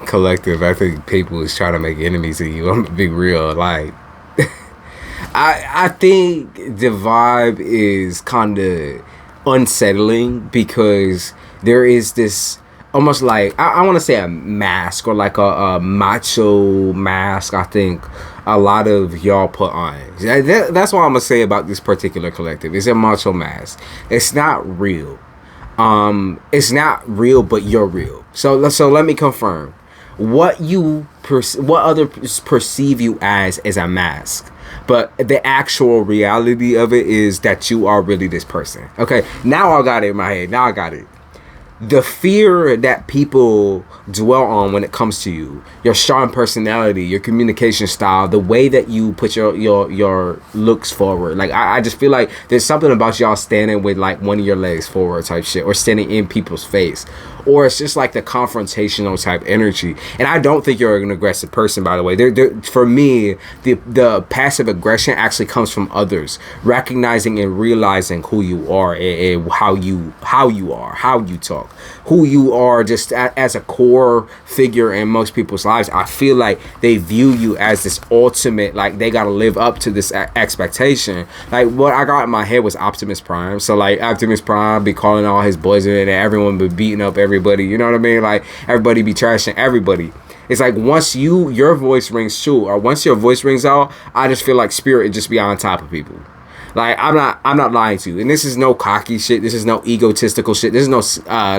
collective. I think people is trying to make enemies of you. I'm gonna be real. Like, I think the vibe is kind of unsettling because there is this almost like I want to say a mask or like a macho mask. I think a lot of y'all put on. That's what I'm gonna say about this particular collective. It's a macho mask. It's not real. It's not real, but you're real. So let me confirm. What others perceive you as is a mask, but the actual reality of it is that you are really this person. Okay, now I got it in my head. Now I got it. The fear that people dwell on when it comes to you, your strong personality, your communication style, the way that you put your looks forward. Like I just feel like there's something about y'all standing with like one of your legs forward type shit, or standing in people's face, or it's just like the confrontational type energy. And I don't think you're an aggressive person, by the way. For me, the passive aggression actually comes from others recognizing and realizing who you are and how you are, how you talk, who you are just as a core figure in most people's lives. I feel like they view you as this ultimate, like they gotta live up to this expectation. Like what I got in my head was Optimus Prime. So like Optimus Prime be calling all his boys in and everyone be beating up everybody, you know what I mean? Like everybody be trashing everybody. It's like once your voice rings true, or once your voice rings out, I just feel like spirit just be on top of people. Like I'm not lying to you, and this is no cocky shit. This is no egotistical shit. This is no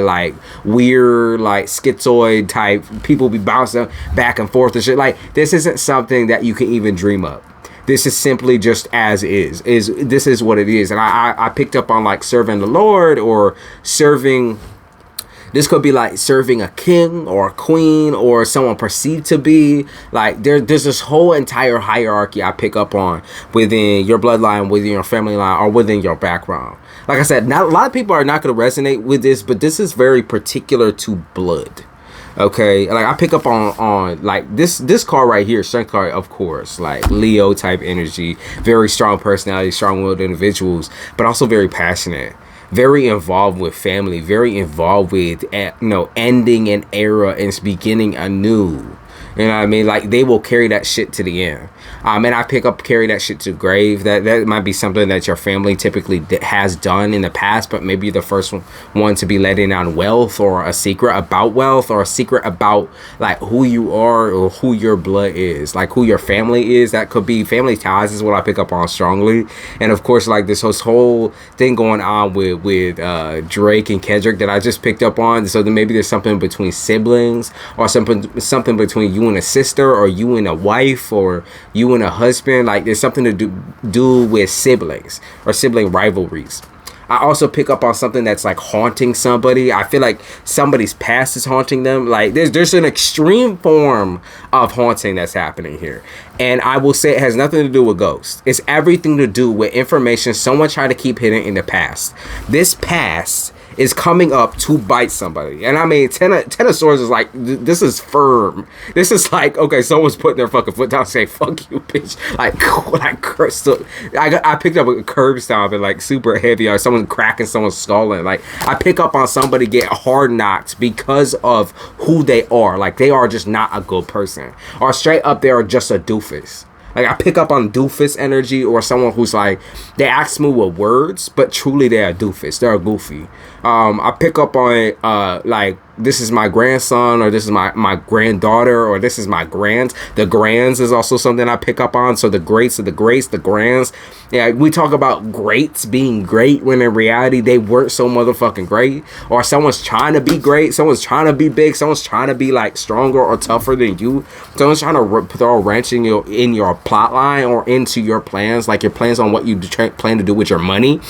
like weird like schizoid type people be bouncing back and forth and shit. Like this isn't something that you can even dream up. This is simply just as is. This is what it is, and I picked up on like serving the Lord or serving. This could be like serving a king or a queen or someone perceived to be. Like there's this whole entire hierarchy I pick up on within your bloodline, within your family line, or within your background. Like I said, not a lot of people are not going to resonate with this, but this is very particular to blood. Okay, like I pick up on like this card right here, strength card, of course, like Leo type energy, very strong personality, strong-willed individuals, but also very passionate. Very involved with family, very involved with, ending an era and beginning anew. You know what I mean? Like they will carry that shit to the end. And I carry that shit to grave. That might be something that your family typically has done in the past, but maybe you're the first one to be letting on wealth, or a secret about wealth, or a secret about like who you are or who your blood is, like who your family is. That could be family ties is what I pick up on strongly. And of course, like this whole thing going on with Drake and Kendrick that I just picked up on. So then maybe there's something between siblings, or something between you and a sister, or you and a wife, or you and a husband. Like there's something to do with siblings or sibling rivalries. I also pick up on something that's like haunting somebody. I feel like somebody's past is haunting them. Like there's an extreme form of haunting that's happening here. And I will say it has nothing to do with ghosts. It's everything to do with information someone tried to keep hidden in the past. This past is coming up to bite somebody. And I mean, Ten of Swords is like, this is firm. This is like, okay, someone's putting their fucking foot down saying, fuck you, bitch. Like crystal. I picked up a curb stomp and like super heavy, or someone cracking someone's skull. And like, I pick up on somebody get hard knocked because of who they are. Like, they are just not a good person. Or straight up, they are just a doofus. Like, I pick up on doofus energy, or someone who's like, they act smooth with words, but truly they're a doofus. They're a goofy. I pick up on like, this is my grandson, or this is my granddaughter, or this is my grands. The grands is also something I pick up on. So the greats of the greats, the grands. Yeah, we talk about greats being great when in reality they weren't so motherfucking great. Or someone's trying to be great, someone's trying to be big, someone's trying to be like stronger or tougher than you. Someone's trying to throw a wrench in your plot line or into your plans, like your plans on what you plan to do with your money,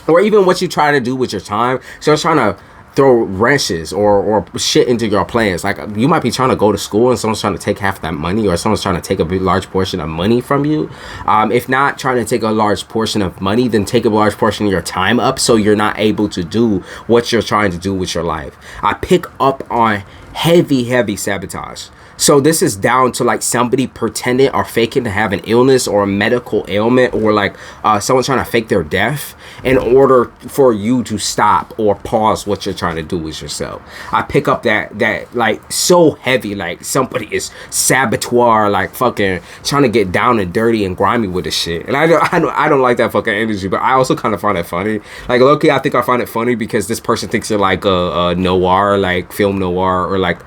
or even what you try to do with your time. So it's trying to throw wrenches or shit into your plans. Like, you might be trying to go to school and someone's trying to take half that money, or someone's trying to take a big large portion of money from you. If not trying to take a large portion of money, then take a large portion of your time up, so you're not able to do what you're trying to do with your life. I pick up on heavy sabotage. So this is down to like somebody pretending or faking to have an illness or a medical ailment, or like someone trying to fake their death in order for you to stop or pause what you're trying to do with yourself. I pick up that like so heavy, like somebody is saboteur, like fucking trying to get down and dirty and grimy with the shit. And I don't like that fucking energy, but I also kind of find it funny. Like low-key, I think I find it funny because this person thinks you're like a noir, like film noir, or like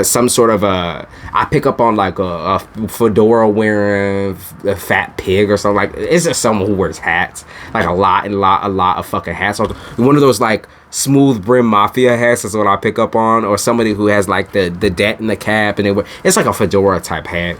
some sort of I pick up on like a fedora wearing a fat pig or something. Like, it's just someone who wears hats, like a lot of fucking hats. Or one of those like smooth brim mafia hats is what I pick up on, or somebody who has like the dent in the cap, and it's like a fedora type hat.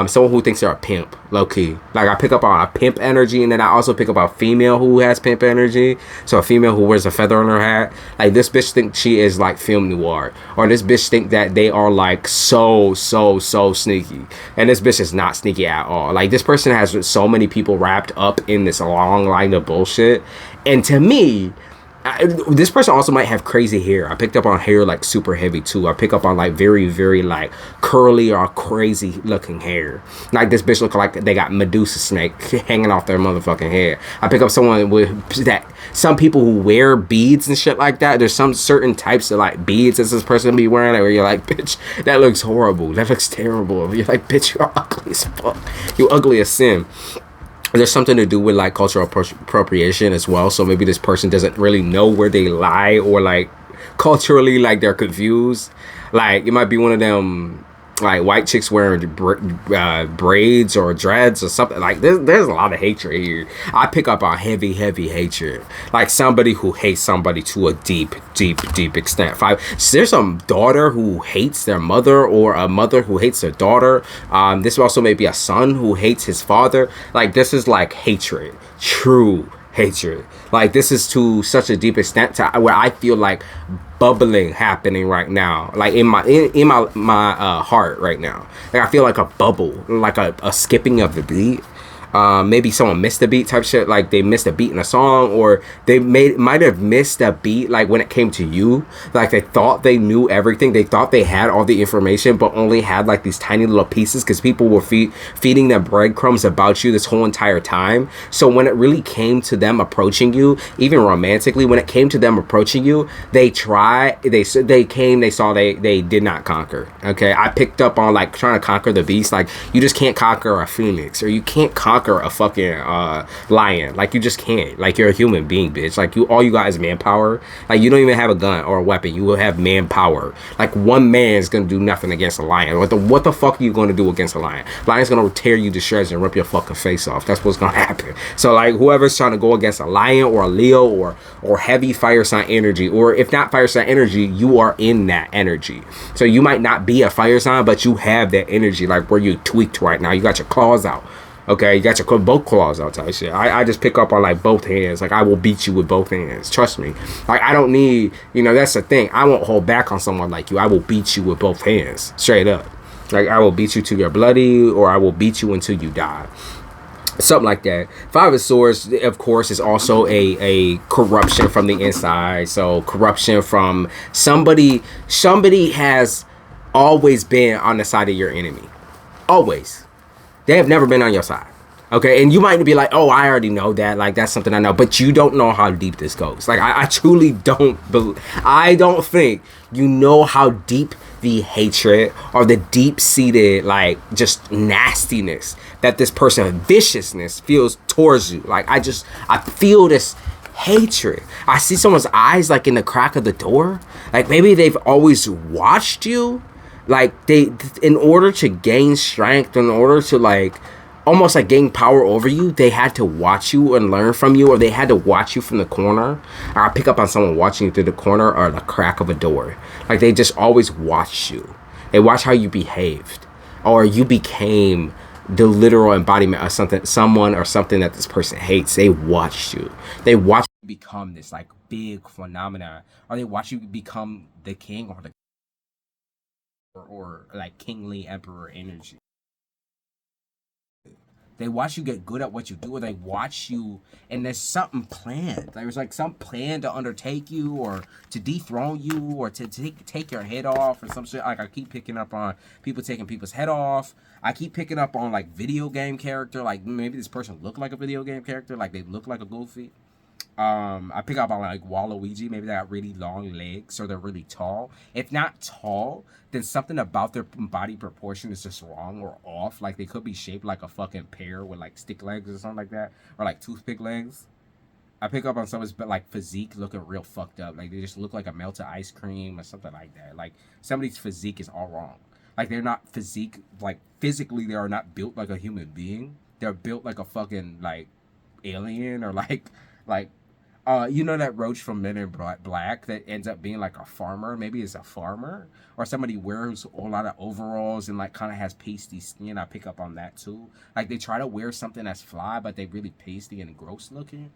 Someone who thinks they're a pimp, low key. Like, I pick up on a pimp energy, and then I also pick up on a female who has pimp energy. So a female who wears a feather on her hat. Like, this bitch think she is like film noir, or this bitch think that they are like so sneaky, and this bitch is not sneaky at all. Like, this person has so many people wrapped up in this long line of bullshit, and to me, this person also might have crazy hair. I picked up on hair like super heavy too. I pick up on like very like curly or crazy looking hair. Like, this bitch look like they got Medusa snake hanging off their motherfucking head. I pick up someone with that. Some people who wear beads and shit like that. There's some certain types of like beads that this person be wearing, where you're like, bitch, that looks horrible. That looks terrible. You're like, bitch, you're ugly as fuck. You ugly as sin. There's something to do with like cultural appropriation as well. So maybe this person doesn't really know where they lie, or like culturally, like they're confused. Like, it might be one of them like white chicks wearing braids or dreads or something. Like, there's a lot of hatred here. I pick up on heavy hatred, like somebody who hates somebody to a deep extent. There's some daughter who hates their mother, or a mother who hates their daughter. This also may be a son who hates his father. Like, this is like hatred, true hatred. Like, this is to such a deep extent to where I feel like bubbling happening right now, like in my heart right now. Like, I feel like a bubble, like a skipping of the beat. Maybe someone missed a beat type shit, like they missed a beat in a song, or they might have missed a beat like when it came to you. Like, they thought they knew everything, they thought they had all the information, but only had like these tiny little pieces, because people were feeding them breadcrumbs about you this whole entire time. So when it really came to them approaching you, even romantically, when it came to them approaching you, they saw they did not conquer. Okay, I picked up on like trying to conquer the beast. Like, you just can't conquer a phoenix, or you can't conquer a fucking lion. Like, you just can't. Like, you're a human being, bitch. Like, all you got is manpower. Like, you don't even have a gun or a weapon. You will have manpower. Like, one man's gonna do nothing against a lion. What the fuck are you gonna do against a lion? Lion's gonna tear you to shreds and rip your fucking face off. That's what's gonna happen. So like, whoever's trying to go against a lion or a Leo or heavy fire sign energy, or if not fire sign energy, you are in that energy. So you might not be a fire sign, but you have that energy, like where you tweaked right now. You got your claws out. Okay, you got your both claws out type shit. I just pick up on like both hands. Like, I will beat you with both hands. Trust me. Like, I don't need, that's the thing. I won't hold back on someone like you. I will beat you with both hands. Straight up. Like, I will beat you till you're bloody, or I will beat you until you die. Something like that. Five of Swords, of course, is also a corruption from the inside. So corruption from somebody has always been on the side of your enemy. Always. They have never been on your side. Okay, and you might be like, oh, I already know that. Like, that's something I know. But you don't know how deep this goes. Like, I truly don't believe. I don't think you know how deep the hatred or the deep-seated, like, just nastiness that this person, viciousness, feels towards you. Like, I feel this hatred. I see someone's eyes, like, in the crack of the door. Like, maybe they've always watched you. Like, in order to gain strength, in order to, like, almost like gain power over you, they had to watch you and learn from you, or they had to watch you from the corner. Or I pick up on someone watching you through the corner or the crack of a door. Like, they just always watched you. They watch how you behaved, or you became the literal embodiment of someone or something that this person hates. They watched you. They watched you become this, like, big phenomenon, or they watch you become the king or the or like kingly emperor energy. They watch you get good at what you do, or they watch you, and there's something planned. There's like some plan to undertake you, or to dethrone you, or to take your head off, or some shit. Like, I keep picking up on people taking people's head off. I keep picking up on like video game character. Like, maybe this person looked like a video game character. Like, they look like a goofy. I pick up on like Waluigi. Maybe they got really long legs, or they're really tall. If not tall, then something about their body proportion is just wrong or off. Like, they could be shaped like a fucking pear with like stick legs or something like that, or like toothpick legs. I pick up on someone's like physique looking real fucked up. Like, they just look like a melted ice cream or something like that. Like, somebody's physique is all wrong. Like, they're not like physically they are not built like a human being. They're built like a fucking like alien, or like you know that roach from Men in Black that ends up being like a farmer? Maybe it's a farmer, or somebody wears a lot of overalls and like kind of has pasty skin. I pick up on that too. Like, they try to wear something that's fly, but they really pasty and gross looking.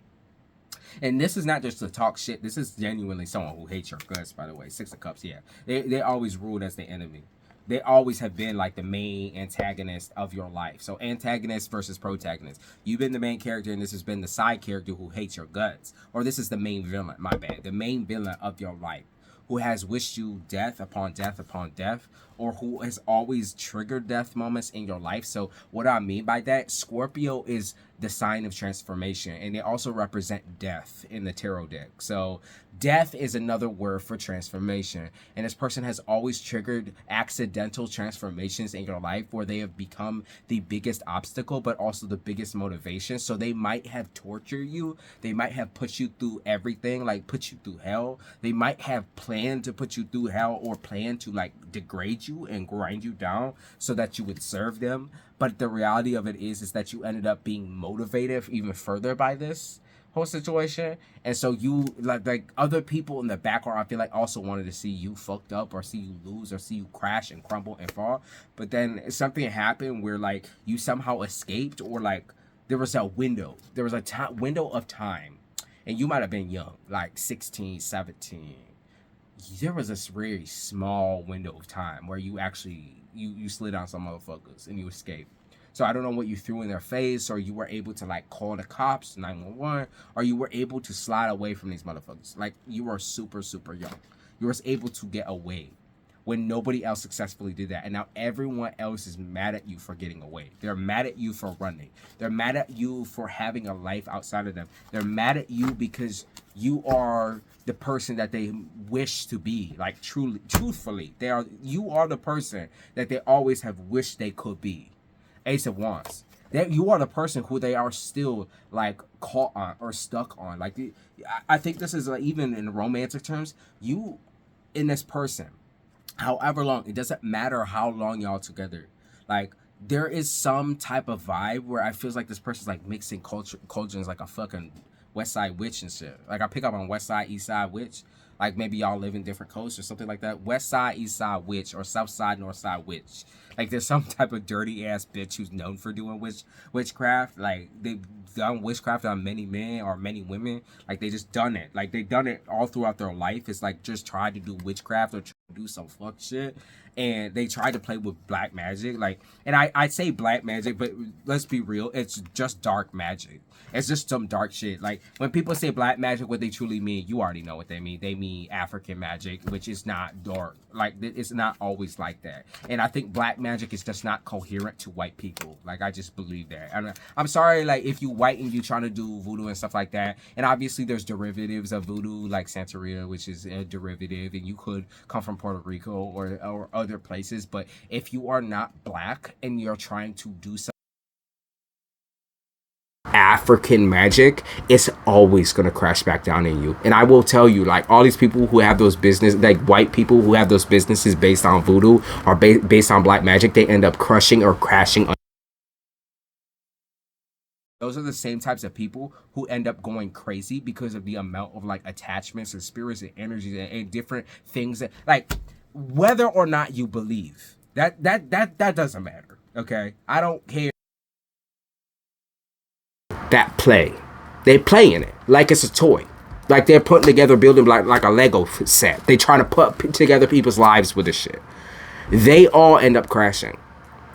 And this is not just to talk shit. This is genuinely someone who hates your guts, by the way. Six of Cups, yeah. They always ruled as the enemy. They always have been like the main antagonist of your life. So antagonist versus protagonist. You've been the main character, and this has been the side character who hates your guts. Or this is the main villain, my bad. The main villain of your life, who has wished you death upon death upon death, or who has always triggered death moments in your life. So what I mean by that, Scorpio is the sign of transformation, and they also represent death in the tarot deck. So death is another word for transformation, and this person has always triggered accidental transformations in your life where they have become the biggest obstacle but also the biggest motivation. So they might have tortured you, they might have put you through everything, like put you through hell. They might have planned to put you through hell, or planned to like degrade you and grind you down so that you would serve them. But the reality of it is that you ended up being motivated even further by this whole situation. And so you like other people in the background, I feel like, also wanted to see you fucked up, or see you lose, or see you crash and crumble and fall. But then something happened where like you somehow escaped, or like there was a window. There was a window of time, and you might have been young, like 16, 17. There was this very small window of time where you actually you slid on some motherfuckers and you escaped. So I don't know what you threw in their face, or you were able to like call the cops, 911, or you were able to slide away from these motherfuckers. Like, you were super, super young. You were able to get away when nobody else successfully did that. And now everyone else is mad at you for getting away. They're mad at you for running. They're mad at you for having a life outside of them. They're mad at you because you are the person that they wish to be. Like, truthfully, you are the person that they always have wished they could be. Ace of Wands. You are the person who they are still like caught on or stuck on. Like, I think this is like, even in romantic terms, you in this person, however long, it doesn't matter how long y'all together, like, there is some type of vibe where I feel like this person's like mixing cultures like a fucking West Side Witch and shit. Like, I pick up on West Side, East Side Witch. Like, maybe y'all live in different coasts or something like that. West Side, East Side Witch, or South Side, North Side Witch. Like, there's some type of dirty ass bitch who's known for doing witchcraft. Like, they've done witchcraft on many men or many women. Like, they just done it. Like, they've done it all throughout their life. It's like just tried to do witchcraft or try to do some fuck shit. And they tried to play with black magic. Like, and I'd say black magic, but let's be real, it's just dark magic. It's just some dark shit. Like, when people say black magic, what they truly mean, you already know what they mean. They mean African magic, which is not dark. Like, it's not always like that. And I think black magic is just not coherent to white people. Like, I just believe that. And I'm sorry, like, if you white and you trying to do voodoo and stuff like that. And obviously there's derivatives of voodoo, like Santeria, which is a derivative, and you could come from Puerto Rico or other places. But if you are not black and you're trying to do something African magic, it's always gonna crash back down in you. And I will tell you, like, all these people who have those business, like white people who have those businesses based on voodoo or based on black magic, they end up crushing or crashing. Those are the same types of people who end up going crazy because of the amount of like attachments and spirits and energies and different things that, like, whether or not you believe that doesn't matter. Okay, I don't care. That they play in it like it's a toy, like they're putting together building like a Lego set. They trying to put together people's lives with this shit. They all end up crashing,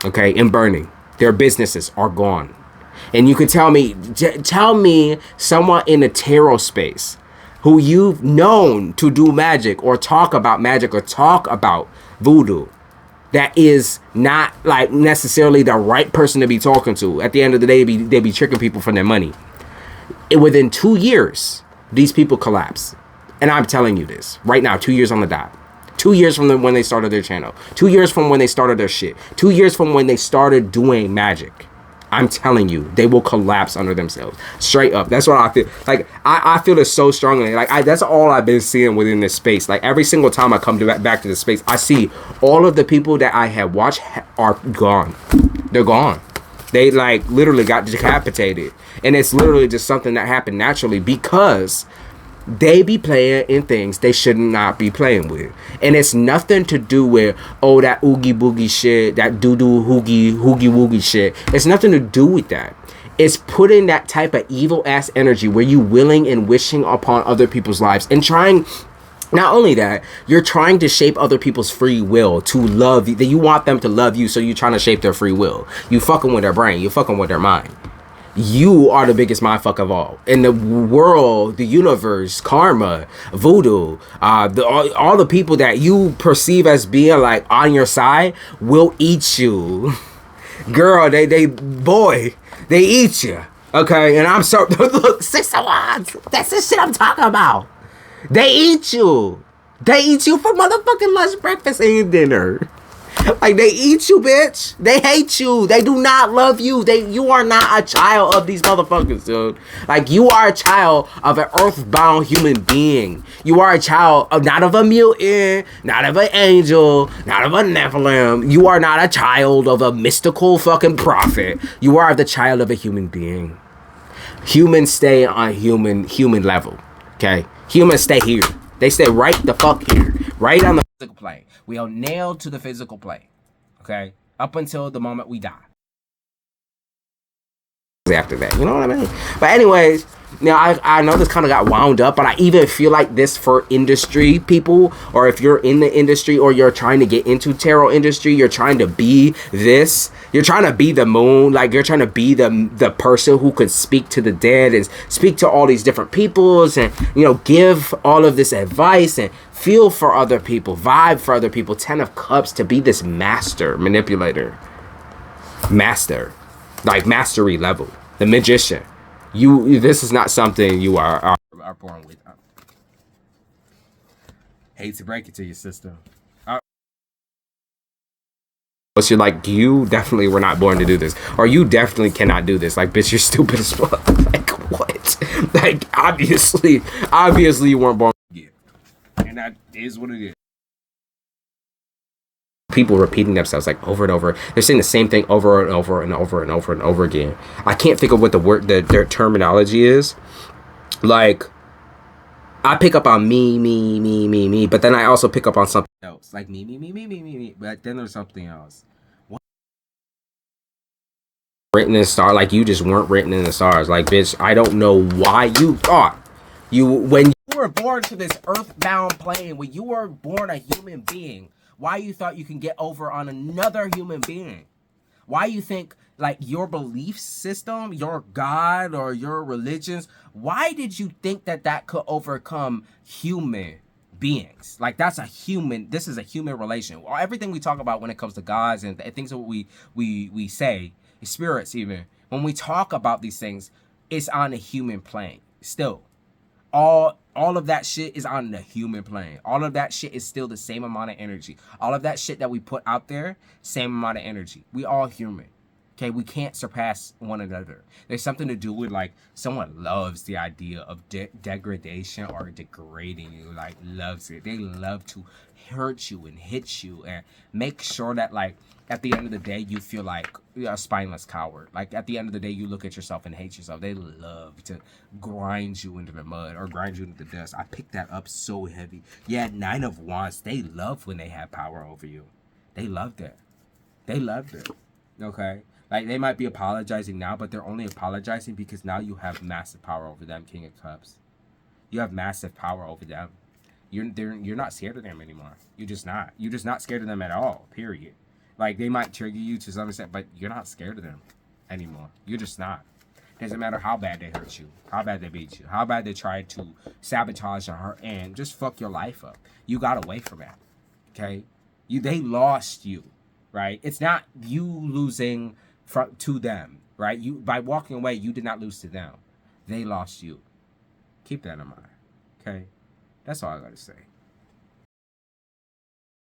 okay, and burning. Their businesses are gone. And you can tell me someone in the tarot space who you've known to do magic or talk about voodoo that is not like necessarily the right person to be talking to. At the end of the day, they be tricking people for their money. Within 2 years, these people collapse. And I'm telling you this right now, 2 years on the dot. 2 years from when they started their channel. 2 years from when they started their shit. 2 years from when they started doing magic. I'm telling you, they will collapse under themselves. Straight up. That's what I feel. Like, I feel it so strongly. Like, that's all I've been seeing within this space. Like, every single time I come back to this space, I see all of the people that I have watched are gone. They're gone. They, like, literally got decapitated. And it's literally just something that happened naturally because they be playing in things they should not be playing with. And it's nothing to do with, oh, that oogie boogie shit, that doo-doo hoogie woogie shit. It's nothing to do with that. It's putting that type of evil ass energy where you willing and wishing upon other people's lives and trying. Not only that, you're trying to shape other people's free will to love you. You want them to love you, so you're trying to shape their free will. You fucking with their brain. You fucking with their mind. You are the biggest mindfuck of all. In the world, the universe, karma, voodoo, all the people that you perceive as being like on your side will eat you. Girl, they eat you. Okay, and I'm so, look, 6 of Wands. That's the shit I'm talking about. They eat you. They eat you for motherfucking lunch, breakfast, and dinner. Like, they eat you, bitch. They hate you. They do not love you. You are not a child of these motherfuckers, dude. Like, you are a child of an earthbound human being. You are a child of not of a mutant, not of an angel, not of a Nephilim. You are not a child of a mystical fucking prophet. You are the child of a human being. Humans stay on human level. Okay? Humans stay here. They stay right the fuck here. Right on the physical plane. We are nailed to the physical plane. Okay? Up until the moment we die. After that, you know what I mean? But anyways, now I know this kind of got wound up, but I even feel like this for industry people, or if you're in the industry or you're trying to get into tarot industry, you're trying to be this, you're trying to be the moon, like you're trying to be the person who could speak to the dead and speak to all these different peoples and, you know, give all of this advice and feel for other people, vibe for other people. 10 of Cups, to be this master manipulator, master, like mastery level, the magician. This is not something you are born with. Hate to break it to you, sister. But you're like, you definitely were not born to do this, or you definitely cannot do this. Like, bitch, you're stupid as fuck. Like, what? Like, obviously you weren't born to get, and that is what it is. People repeating themselves like over and over. They're saying the same thing over and over and over and over and over again. I can't think of what their terminology is. Like, I pick up on me, but then I also pick up on something else. Like me. But then there's something else. What? Written in the stars, like you just weren't written in the stars. Like, bitch, I don't know why you thought when you were born to this earthbound plane, when you were born a human being, why you thought you can get over on another human being. Why you think, like, your belief system, your God or your religions, why did you think that could overcome human beings? Like, this is a human relation. Everything we talk about when it comes to gods and things that we say, spirits even, when we talk about these things, it's on a human plane still. All of that shit is on the human plane. All of that shit is still the same amount of energy. All of that shit that we put out there, same amount of energy. We all human. Okay, we can't surpass one another. There's something to do with, like, someone loves the idea of degradation or degrading you, like, loves it. They love to hurt you and hit you and make sure that, like, at the end of the day, you feel like a spineless coward. Like, at the end of the day, you look at yourself and hate yourself. They love to grind you into the mud or grind you into the dust. I picked that up so heavy. Yeah, 9 of Wands, they love when they have power over you. They love that. They love it. Okay? Like, they might be apologizing now, but they're only apologizing because now you have massive power over them, King of Cups. You have massive power over them. You're not scared of them anymore. You're just not. You're just not scared of them at all, period. Like, they might trigger you to some extent, but you're not scared of them anymore. You're just not. Doesn't matter how bad they hurt you, how bad they beat you, how bad they tried to sabotage or hurt and just fuck your life up. You got away from that. Okay? They lost you, right? It's not you losing to them, right? You, by walking away, you did not lose to them. They lost you. Keep that in mind. Okay? That's all I gotta say.